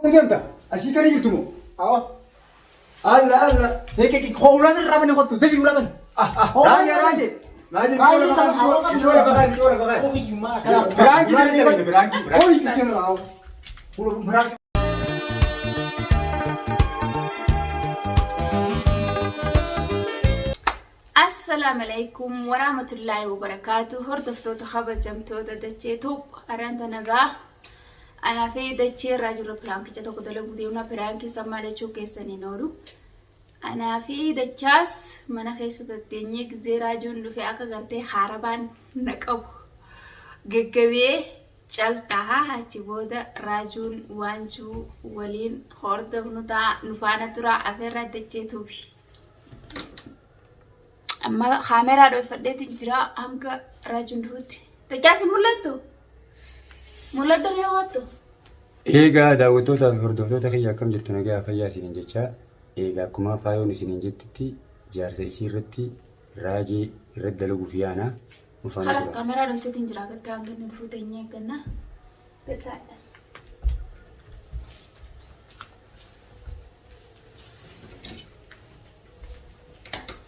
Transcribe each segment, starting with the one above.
Naganta, asii kana jirtu moo? Alla. Heekeki hoolaan irraa bane kottu deebii ulaban. Raajee. Raajee tan awwaqa joola bagaa. Ofiyyummaa kana. Biraanki sirrii dabale biraanki. Oyi kisirra raawu. Biraanki. السلام عليكم ورحمة الله وبركاته. هردفتو تخبر جمتو ددتشي توب أرانتا نغا أنا في دتشي راجل برانكي جاتو قدلو ديونا برانكي سماليشو كيساني نورو أنا في دتشاس منا خيسة تتنيك زي راجون في أكا غرتي خاربان نقب جيجوي چلتاها هاتي بودا راجون وانجو ولين خوردب نتا نفانا ترا أفرا دتشي توبي أما خامرة دو فديت جرا أمك راجون روتي تجاس مولدو يا واتو إيجا داوتوتا فردوتوتا خيا كم جرتنا جا فيا سينجتشا إيجا كما فايون سينجتتي جارسي سيرتي راجي رد لغو فيانا خلاص كاميرا دو سيتين جرا كتا أنكن نفوتيني كنا بتا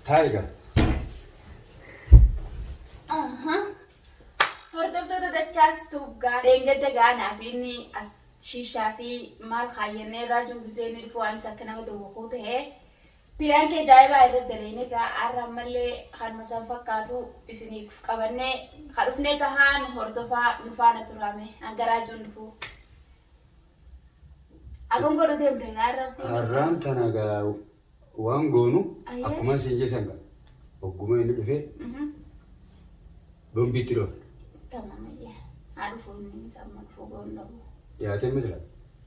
تايجا هردفتو دتشاس توبغا دينغت غانا فيني أس شيشا في مال خاينة راجون بزين الفوان سكنة بدوقوت هي بيران كي جايبا إرد دليني كا أرملي خان مسام فكاتو إسني كابنة خلفني كهان هردفا نفانا ترامي أنكراجون نفو أكون برو ديم تنغارم أرام تناغا وانغونو أكما سينجي سنغا وقوما يندفع بمبيترو تمام يا عارفوني سامن فوقون لو يا تي مثلا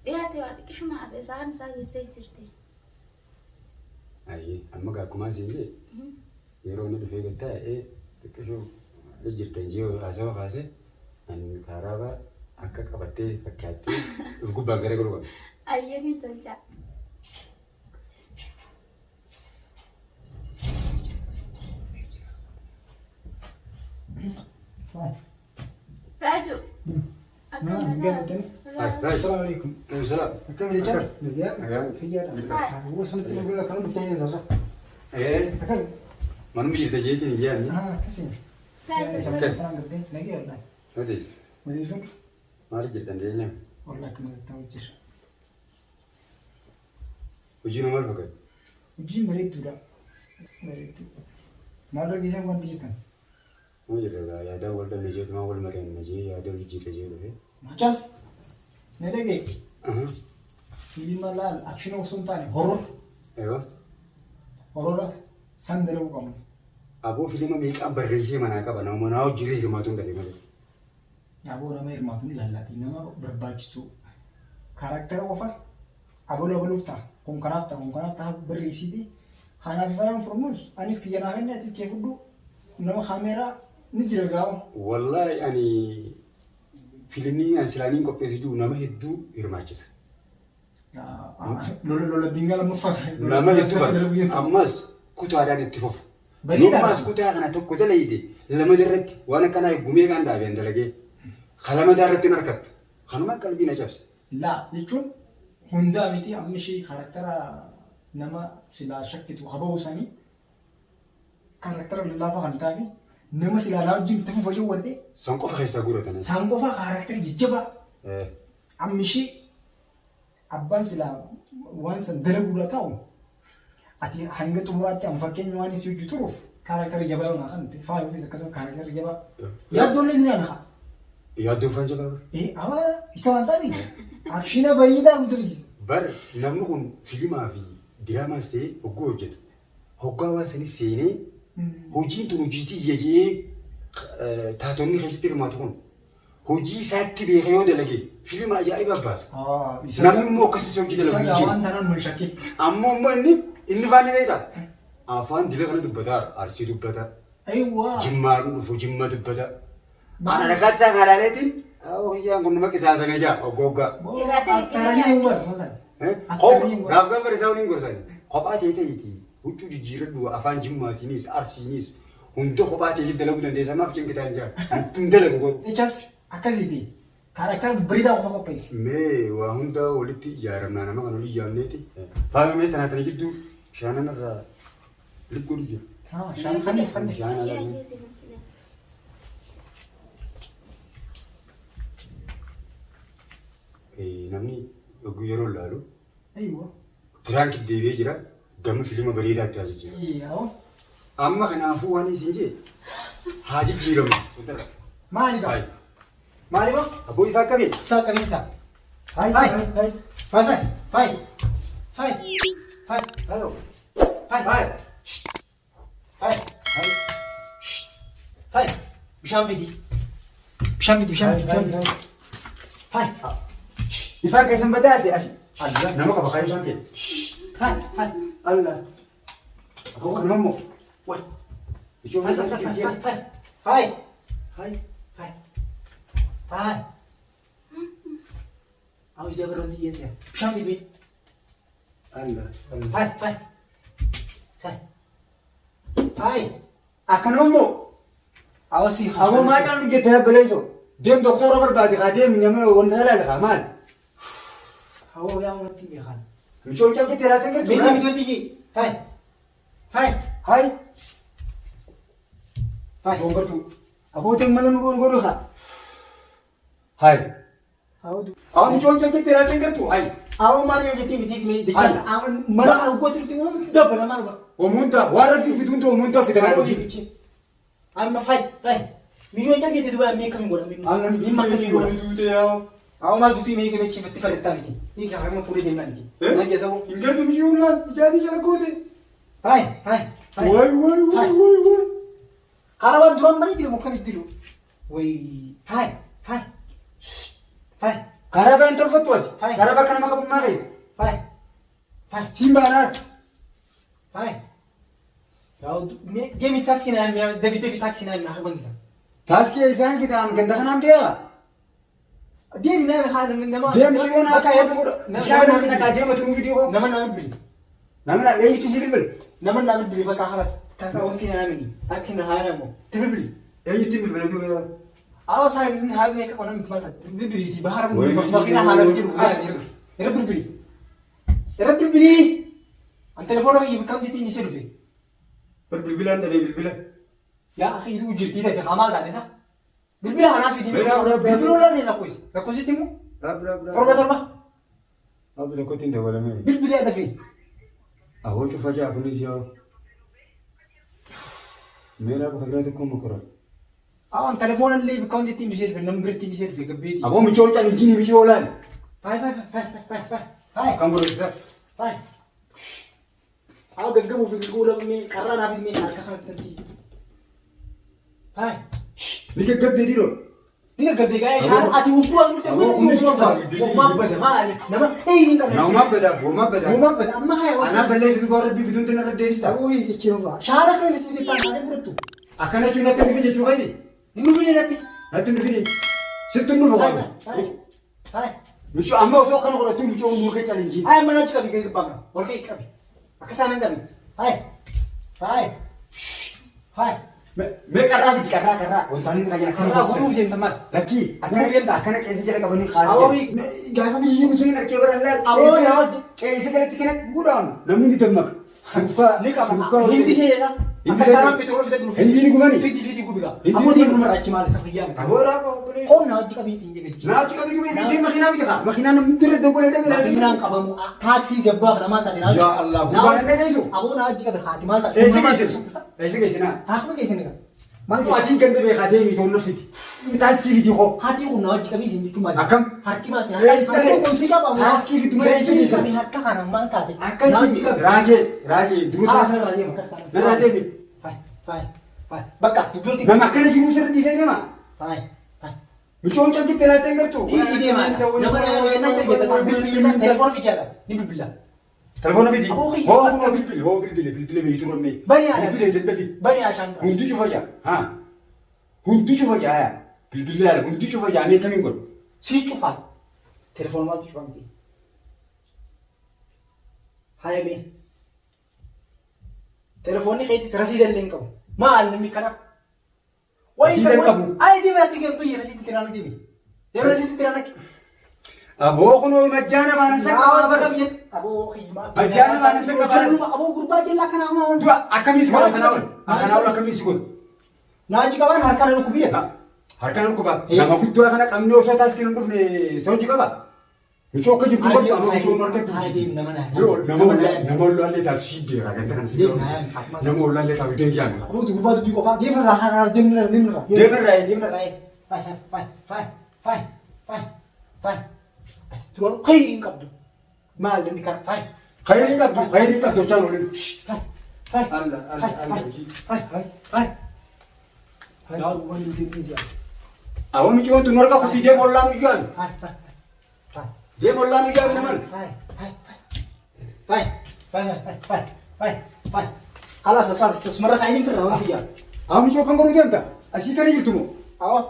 يا تي وادي كشو ما بسان ساجي سيتشتي أي أما كما سينجي يرون ندفع كتا إيه تكشو لجرتنجيو أسوا خاسة أن كهرباء أكا كبتة فكاتي وفقو بانكرة كلوا أيه بيتولجا راجو السلام عليكم. السلام. كم رجال؟ نبيان. فيا. هو سنة تقول لك أنا بتاعي زرع. إيه. ما نمشي تجيتي نجيان. كسين. راجو. كم؟ نجي ولا؟ هذيس. ما يفهم؟ ما رجعت تندينا. والله كم تتوجر. وجينا مال بقى. وجي مريض دورا. مريض. ما رجع جيسان ما تيجي كان. ما جرى يا دا ولد نجيت ما ولد مريض نجي يا دا وجي تجي له. ماجاس. ندقي. أها. فيلم لا أكشن وسنتاني هورر. أيوة. هورر سندرو كمان. أبو فيلم ميك أم بريشي منا كبنا ومناو جري ما تون داري ماله. أبو رامير ما تون لا تينا برباجسو. كاركتر وفا. أبو لو بلوفتا. كم كنافتا بريشي دي. خانا فيلم فرموس. أنيس كي جناهن نتيس كيف دو. نما خاميرا نجرا قاو. والله يعني فيلمي أنسلانين كوبيسجو نما هدو إرماجس. لولا دينغالا مفا. نما هدو أماس كتارا نتفوف. نماس كتارا أنا تكو دلائدي لما درت وأنا كنا يقومي كان دابين دلقي خلما درت نركب خلما قلبي نجابس. لا يجون هندا ميتي أمشي كاركترا نما سلا شكت وخبو سامي كاركترا لله فهمتاني نما سلا لا جيم تفوف جو وردي سانكوفا خيسا غورة تاني سانكوفا كاركتر جيجبا أمشي أبان سلا وانس دربورا تاو أتي هنگت مراتي أم فكين يواني سيوجو تروف كاركتر جبا يونا خانت فايو في زكاسم كاركتر جبا يا دولي نيان خا يا دوفان جبا إيه أما يسوانتاني أكشينا بعيدا مدريس بر نمنون فيلم في دراما استي وجود هوكاوا سني سيني هوجين تنوجيتي يجي تاتوني خيستير ما تكون هوجي ساتي بيخيو دلقي فيلم عجائب باس نمن مو كسي سوجي دلقي سجاوان تنان مشاكل أمم إني فاني ليدا أفان دلقي أنا دبتار أرسي دبتار أيوة جمار نفو جمار دبتار أنا نكات سانغالاتين أو هي عندنا ما كسا سانجا أو غوغا أكترني عمر مثلا غاب برساونين غوساني خباتي تيتي وجو جيردو أفان جماتينيس أرسينيس هندو خباتي يدلقو دندي سما بچن كتانجا تندلقو إيجاز أكاسيدي Karakter berita aku kok pesi. Mee waa hunda walitti ijaaramnaa nama kan olii ijaarneeti. Faayamee tanaa tana gidduu shaanana irraa liqquun jiru. Shan fanni. Shaana lamu. Namni yeroo ilaalu Aywa. biraanki deebi'ee jira. Gama filima bareedaatti haa jijjiiramu. Iya. Amma kanaafuu waan isin jee haa jijjiiramu. Maali gaa? Maali ba? Aboo ifaa qabee. Sa kamisa. Hai. Halo. Hai. Bishaan fidi. Hai. Ifaan keessan badaase asi. Nama qaba kan ifaan kee. Hai. Allah. Aboo kan mammoo. Wai. Ijoon Hai. Aku siapa berhenti ya saya. Bishaan fidi. Allah. Hai. Akkan mammoo. Aku sih. Aboo maal jettee baleesoo. Deem doktora barbaade kaa deem nama wanta salaale maal? Aku yang nanti biarkan. Micoon cabdi teraatan kan Miti miti tinggi. Hai. Jonggartu. Abootiin mana nu godhu haa. Hai. Awam micoon cabdi teraatan gartu. Hai. Aku malu yang jadi miti miti. Dekas. Aku malu aku buat itu udah benar malu. Omunta warra fidunta omunta fidana Aku lagi. di. Amma hai. Mijuan cakap itu dua mie kami gora. Mie makan kami gora. Dute yao. Aku malu tuh mie kami cipta tifar miti. Ini kamu furi dem nanti. Nanti saya mau. Ingartu micoon lan jadi jala kote. Hai. Wai. Kalau buat drum mana tidak mau kami tiru. Woi. Hai. Karaba yang terfotuat. Hai. Karaba kan maka pemaris. Hai. Simbanar. Hai. Kau dia minta taksi naik, David taksi naik, aku bangsa. Taski isan fitan ganda kanam dia. Dia minta mekhan nama. Dia micoon apa ya tu? Siapa nak dia matu video? Nama beli. Nama ini tu sibil. Nama beli pakai karas. Kakak mungkin nama ini. Taksi naik mo. Tapi beli. Ini sibil beli tu ya. Awas saya ini hari mereka konon cuma dia beli di bahar makin hal lagi rupiah. Era beli. An telepon lagi bukan di tinggi selfie. Berbilbilan dari bilbilan. Ya, akhi itu ujir tidak di kamal tak desa. Bilbil hana fi di. Berapa? Bilbil lah desa kuis. Rakusi timu. Berapa? Torba. Apa tu kau tinta wala me? Bilbil ada fi. Awal tu fajar aku ni siapa? Mera berkhidmat tu kau mukra. Awan telepon اللي بكون دي تيم selfie, number تيم selfie كبيري. Abang micoon cakap ini micolan. Hai. Kamu berusaha. Hai. Aku gagal mau fikir gula mi karena nabi mi harga kan terti. Hai. Ni kegap diri lo. Ni gagal deh guys. Harus ati ubu aku tu. Mau beda mal. Nama ini kan. Nama beda. Mau beda. Amma hai. Anak beli itu baru di video tu nak diri sta. Aku ini kecil lah. Cara kan di sini tanah ni berutu. Akan aku nak tengok video cuba ni. Ini video nanti. Nanti ni video. Situ ni bukan. Hai. Micu amma usah kan kalau tu micu muka challenge. Hai mana cakap bikin bang. Okey kami. Akasan kami. Hai. Me karena karena. Ontani lagi nak. Aku move yang temas. Lagi. Move yang tak. Akan kaisa kira kau ni khas. Awi. Gak kami ini musuhin nak kira Allah. Awo ya. Kaisa kira tiket gudang. Namun kita mak. Ni kau. Hindi saya. Hindi Akasan petrol kita dulu. Hindi ni gimana? Fidi gue bilang. Hindi Aku ni dia gimana? nomor aci malas aku yang. Kamu apa? Oh nah jika bisa jadi kecil. Nah, cakap itu dia makina kita. Makina nak mundur tu boleh dah. Makinan kamu taksi gebah nama tadi. Ya Allah, gua nak dah itu. Aku nah jika berhati mal tak. ऐसे ना Aku कैसे नहीं मान तो आज ही करते हुए खाते हैं तो उन्हें फिट ताश की वीडियो को hati aku nah jika bisa jadi cuma. Akam? Hati masih. ऐसे Aku kunci apa? ताश की वीडियो में ऐसे Bisa कैसे lihat kan mal tadi. आकाश राजे दूर ताश Asal raja makas tanah. ना राजे भी Fai. Bakat duduk di. ना makanya की मुझे di sana mah Fai. मुझे चलती तेरा टेंगर तो Di sini mana? Nama yang nanti kita tampil telepon fikir. Ni bilang. telepon भी दी Aku हो बिल्कुल में इतना में Banyak ada. बिल्कुल Banyak asan. हुंदू चुप जा हाँ हुंदू चुप जा बिल्कुल यार हुंदू चुप जा मैं कमिंग कर Si cufan. Telepon mal tu cufan ti. Hai mi. Telepon ni kayak rasidan link kamu. Mahal ni kana. Wah Rasidan kamu. kamu? Ay di berarti kamu punya rasidan tirana di mi. Deemna sitti tiraan akka. Aboo kunoo majjaana baana sakka. Aboo himaa. Majjaana baana sakka. Aboo gurbaa jallaa kanaa maa waan. Dua akkamiis godha kanaa akkamiis godha. Naachi qabaan harkaan nu kubiyya. Harkaan kuba. Nama guddoo kana qabnee osoo taasisan hin dhufne sochi qaba. Michoo akka jirtu godhu amma michoo marka Adeem nama naa. nama olaallee taatu shiiddee raaganta kana si nama olaallee taatu deebi'an. Abuutu gurbaa dubbii qofaa deemarraa deemarraa. Faay. Turan khayriin qabdu. Maal inni kana faay. Khayriin qabdu jechaan olin. Faay. Yaa waan nuti deemnisi yaa. Awwa michoo tu marka kuti deem ollaan ijaan. Faay. Deem ollaan ijaan naman. Faay. Halas afaan sumarra khayriin firra waan biyyaa. Awwa michoo kan godhu deemta. Asii kana jirtu moo? Awa.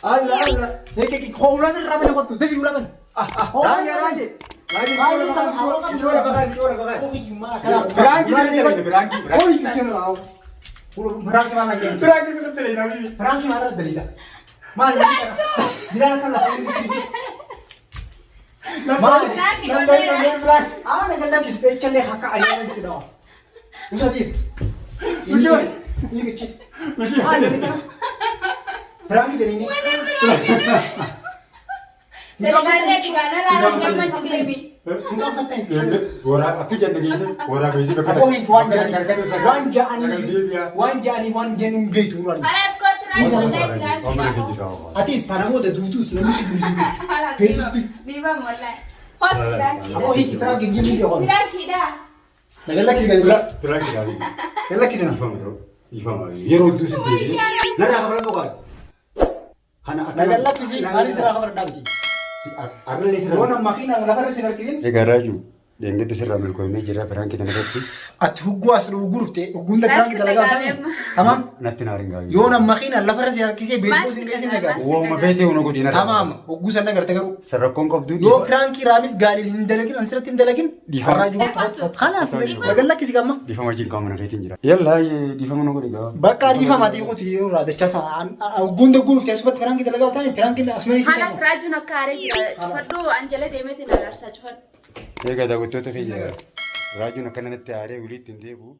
Allah. Heke hoolaan irraa bane kottu deebii ulaman. Raajee. Waraab akka janna geesse waraabessi bakka waan ja'anii waan jennuun beektu uraan. Atis kana booda duutuus namni si gurguru. Beektutti. Aboo hiiki biraa gimgimni yoo qoon. Nagalakkisi yeroo hedduu sitti deebi'ee narraa kabara dhugaadha. Nagalakkisi anis irraa kabara dhaabti. Yoo nama makiina lafarra sin argitin. Egaa raajuu deengatti sirraa milkoomee jira biraan kita nagatti. Ati hugguu as gurufte hugguunda biraan kita lagaa ta'e. Tamam. Natti naarin gaarii. Yoo nama makiina lafarra sin harkisee beekuu sin geessin nagaa. Wooma feetee huna godina. Tamam. Hugguu san nagarte garuu. Sarrakkoon qabdu. Yoo biraan kiraamis gaalii hin dalagin ansirratti hin dalagin. Raajuu khalas nagalakkisi gamma. Dhiifama wajjin qaamana keetiin jira. Yallaa dhiifama nu godhe gaa. Bakka dhiifama dhiifuuti yoo raadachasa hugguunda gurufte asumatti biraan kita lagaa ta'e biraan kita asumanii sin. Halas raajuun akka aaree jira. Cufadhuu Anjala deemeetiin agarsaa cufadhu. Egaa daawwattoota keenya raajuun akkanatti aaree walitti hin deebi'u.